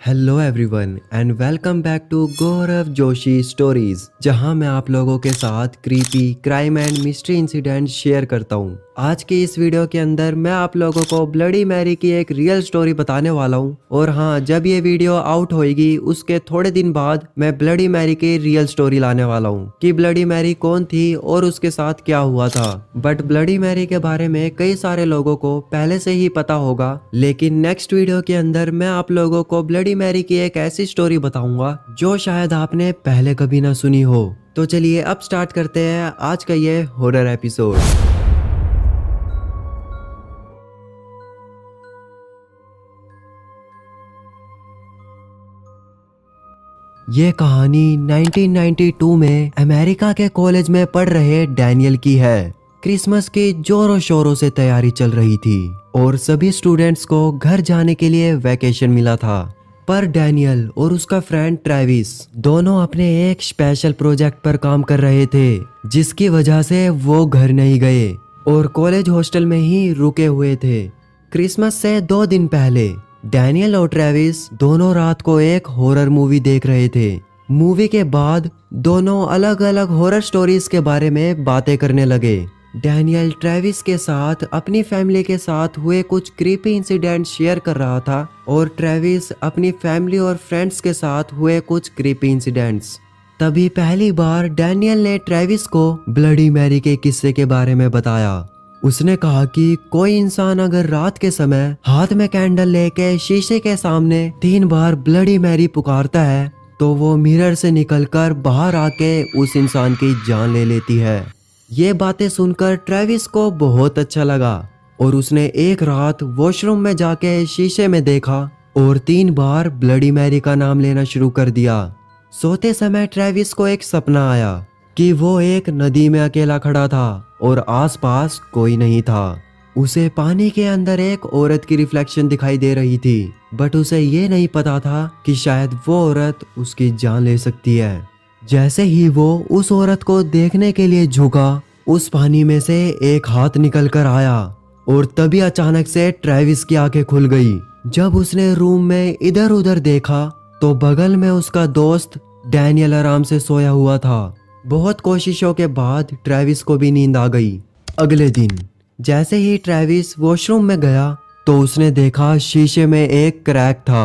Hello everyone and welcome back to Gaurav Joshi stories, जहां मैं आप लोगों के साथ creepy crime and mystery incident share करता हूं। आज की इस वीडियो के अंदर मैं आप लोगों को ब्लडी मैरी की एक रियल स्टोरी बताने वाला हूं। और हाँ, जब ये वीडियो आउट होएगी उसके थोड़े दिन बाद मैं ब्लडी मैरी की रियल स्टोरी लाने वाला हूं कि ब्लडी मैरी कौन थी और उसके साथ क्या हुआ था। बट ब्लडी मैरी के बारे में कई सारे लोगों को पहले से ही पता होगा, लेकिन नेक्स्ट वीडियो के अंदर मैं आप लोगों को ब्लडी मैरी की एक ऐसी स्टोरी बताऊंगा जो शायद आपने पहले कभी ना सुनी हो। तो चलिए अब स्टार्ट करते हैं आज का ये हॉरर एपिसोड। ये कहानी 1992 में अमेरिका के कॉलेज में पढ़ रहे डैनियल की है। क्रिसमस की जोरों शोरों से तैयारी चल रही थी और सभी स्टूडेंट्स को घर जाने के लिए वैकेशन मिला था। पर डैनियल और उसका फ्रेंड ट्रेविस दोनों अपने एक स्पेशल प्रोजेक्ट पर काम कर रहे थे, जिसकी वजह से वो घर नहीं गए और कॉलेज हॉस्टल में ही रुके हुए थे। क्रिसमस से 2 दिन पहले डैनियल और ट्रेविस दोनों रात को एक हॉरर मूवी देख रहे थे। मूवी के बाद दोनों अलग अलग हॉरर स्टोरीज के बारे में बातें करने लगे। डैनियल ट्रेविस के साथ अपनी फैमिली के साथ हुए कुछ क्रीपी इंसिडेंट शेयर कर रहा था और ट्रेविस अपनी फैमिली और फ्रेंड्स के साथ हुए कुछ क्रीपी इंसिडेंट्स। तभी पहली बार डैनियल ने ट्रेविस को ब्लडी मैरी के किस्से के बारे में बताया। उसने कहा कि कोई इंसान अगर रात के समय हाथ में कैंडल लेके शीशे के सामने 3 बार ब्लडी मैरी पुकारता है तो वो मिरर से निकलकर बाहर आके उस इंसान की जान ले लेती है। ये बातें सुनकर ट्रेविस को बहुत अच्छा लगा और उसने एक रात वॉशरूम में जाके शीशे में देखा और 3 बार ब्लडी मैरी का नाम लेना शुरू कर दिया। सोते समय ट्रेविस को एक सपना आया कि वो एक नदी में अकेला खड़ा था और आसपास कोई नहीं था। उसे पानी के अंदर एक औरत की रिफ्लेक्शन दिखाई दे रही थी, बट उसे ये नहीं पता था कि शायद वो औरत उसकी जान ले सकती है। जैसे ही वो उस औरत को देखने के लिए झुका, उस पानी में से एक हाथ निकल कर आया और तभी अचानक से ट्रेविस की आंखें खुल गई। जब उसने रूम में इधर उधर देखा तो बगल में उसका दोस्त डैनियल आराम से सोया हुआ था। बहुत कोशिशों के बाद ट्रेविस को भी नींद आ गई। अगले दिन जैसे ही ट्रेविस वॉशरूम में गया तो उसने देखा शीशे में एक क्रैक था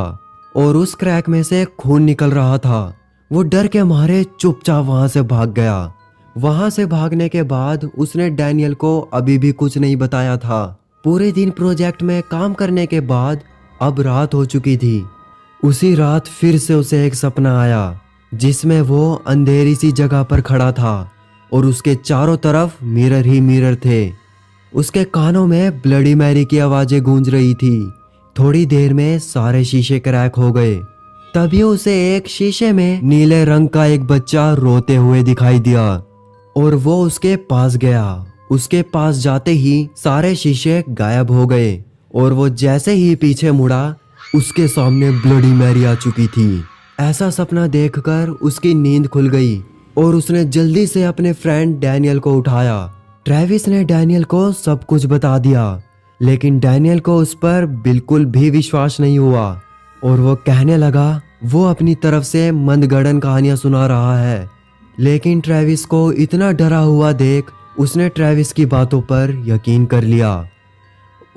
और उस क्रैक में से खून निकल रहा था। वो डर के मारे चुपचाप वहां से भाग गया। वहां से भागने के बाद उसने डैनियल को अभी भी कुछ नहीं बताया था। पूरे दिन प्रोजेक्ट में काम करने के बाद अब रात हो चुकी थी। उसी रात फिर से उसे एक सपना आया जिसमें वो अंधेरी सी जगह पर खड़ा था और उसके चारों तरफ मिरर ही मिरर थे। उसके कानों में ब्लडी मैरी की आवाजें गूंज रही थी। थोड़ी देर में सारे शीशे क्रैक हो गए। तभी उसे एक शीशे में नीले रंग का एक बच्चा रोते हुए दिखाई दिया और वो उसके पास गया। उसके पास जाते ही सारे शीशे गायब हो गए और वो जैसे ही पीछे मुड़ा उसके सामने ब्लडी मैरी आ चुकी थी। ऐसा सपना देखकर उसकी नींद खुल गई और उसने जल्दी से अपने फ्रेंड डैनियल को उठाया। ट्रेविस ने डैनियल को सब कुछ बता दिया, लेकिन डैनियल को उस पर बिल्कुल भी विश्वास नहीं हुआ और वो कहने लगा वो अपनी तरफ से मंदगड़न कहानियां सुना रहा है। लेकिन ट्रेविस को इतना डरा हुआ देख उसने ट्रेविस की बातों पर यकीन कर लिया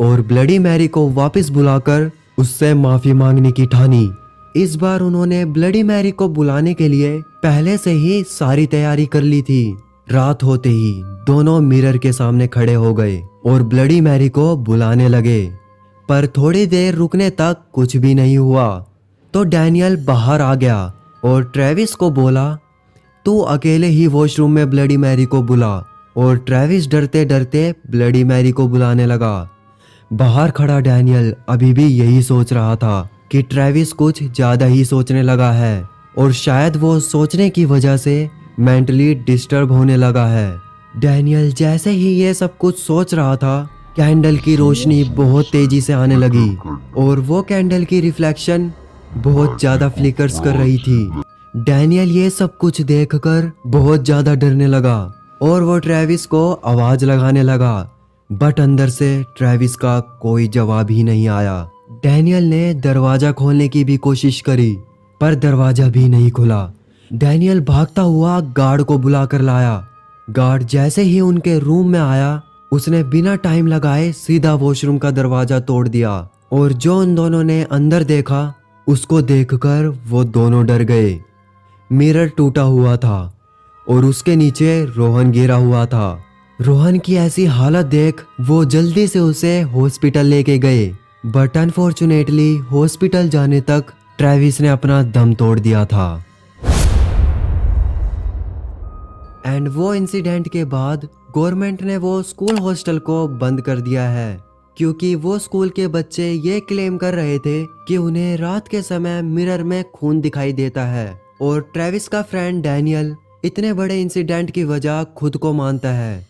और ब्लडी मैरी को वापस बुलाकर उससे माफी मांगने की ठानी। इस बार उन्होंने ब्लडी मैरी को बुलाने के लिए पहले से ही सारी तैयारी कर ली थी। रात होते ही दोनों मिरर के सामने खड़े हो गए और ब्लडी मैरी को बुलाने लगे, पर थोड़ी देर रुकने तक कुछ भी नहीं हुआ। तो डैनियल बाहर आ गया और ट्रेविस को बोला, तू अकेले ही वॉशरूम में ब्लडी मैरी को बुला। और ट्रेविस डरते डरते ब्लडी मैरी को बुलाने लगा। बाहर खड़ा डैनियल अभी भी यही सोच रहा था कि ट्रेविस कुछ ज्यादा ही सोचने लगा है और शायद वो सोचने की वजह से मेंटली डिस्टर्ब होने लगा है। डैनियल जैसे ही ये सब कुछ सोच रहा था, कैंडल की रोशनी बहुत तेजी से आने लगी और वो कैंडल की रिफ्लेक्शन बहुत ज्यादा फ्लिकर्स कर रही थी। डैनियल ये सब कुछ देखकर बहुत ज्यादा डरने लगा और वो ट्रेविस को आवाज लगाने लगा, बट अंदर से ट्रेविस का कोई जवाब ही नहीं आया। डैनियल ने दरवाजा खोलने की भी कोशिश करी पर दरवाजा भी नहीं खुला। डैनियल भागता हुआ गार्ड को बुला कर लाया। गार्ड जैसे ही उनके रूम में आया उसने बिना टाइम लगाए सीधा वॉशरूम का दरवाजा तोड़ दिया और जो उन दोनों ने अंदर देखा उसको देखकर वो दोनों डर गए। मिरर टूटा हुआ था और उसके नीचे रोहन गिरा हुआ था। रोहन की ऐसी हालत देख वो जल्दी से उसे हॉस्पिटल लेके गए बट अनफॉर्चुनेटली हॉस्पिटल जाने तक ट्रेविस ने अपना दम तोड़ दिया था। एंड वो इंसिडेंट के बाद गवर्नमेंट ने वो स्कूल हॉस्टल को बंद कर दिया है क्योंकि वो स्कूल के बच्चे ये क्लेम कर रहे थे कि उन्हें रात के समय मिरर में खून दिखाई देता है और ट्रेविस का फ्रेंड डैनियल इतने बड़े इंसिडेंट की वजह खुद को मानता है।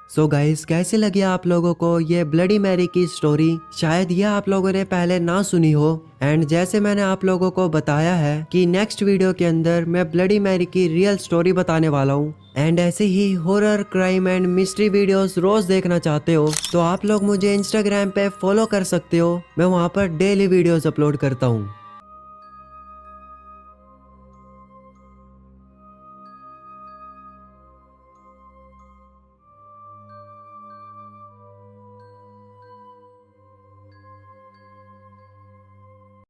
सो गाइस, कैसे लगी आप लोगों को ये ब्लडी मैरी की स्टोरी? शायद ये आप लोगों ने पहले ना सुनी हो। एंड जैसे मैंने आप लोगों को बताया है कि नेक्स्ट वीडियो के अंदर मैं ब्लडी मैरी की रियल स्टोरी बताने वाला हूँ। एंड ऐसे ही horror, crime and mystery videos रोज देखना चाहते हो तो आप लोग मुझे इंस्टाग्राम पे फॉलो कर सकते हो। मैं वहाँ पर डेली वीडियोस अपलोड करता हूँ।